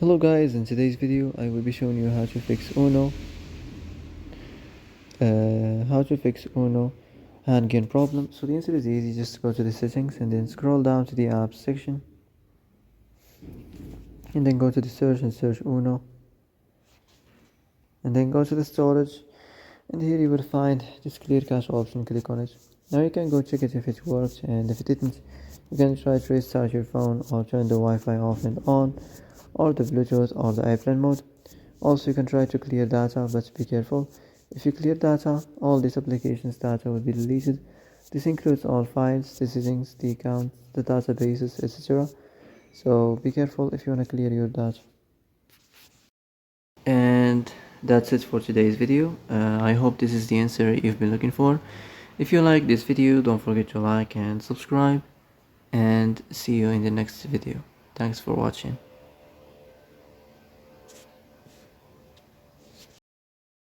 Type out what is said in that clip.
Hello guys, in today's video I will be showing you how to fix Uno hand gain problem. So the answer is easy. Just go to the settings and then scroll down to the apps section and then go to the search and search Uno, and then go to the storage, and here you will find this clear cache option. Click on it. Now you can go check it if it works, and if it didn't, you can try to restart your phone or turn the Wi-Fi off and on, or the Bluetooth or the airplane mode. Also, you can try to clear data, but be careful. If you clear data, all this application's data will be deleted. This includes all files, the settings, the accounts, the databases, etc. So be careful if you want to clear your data. And that's it for today's video. I hope this is the answer you've been looking for. If you like this video, don't forget to like and subscribe, and see you in the next video. Thanks for watching.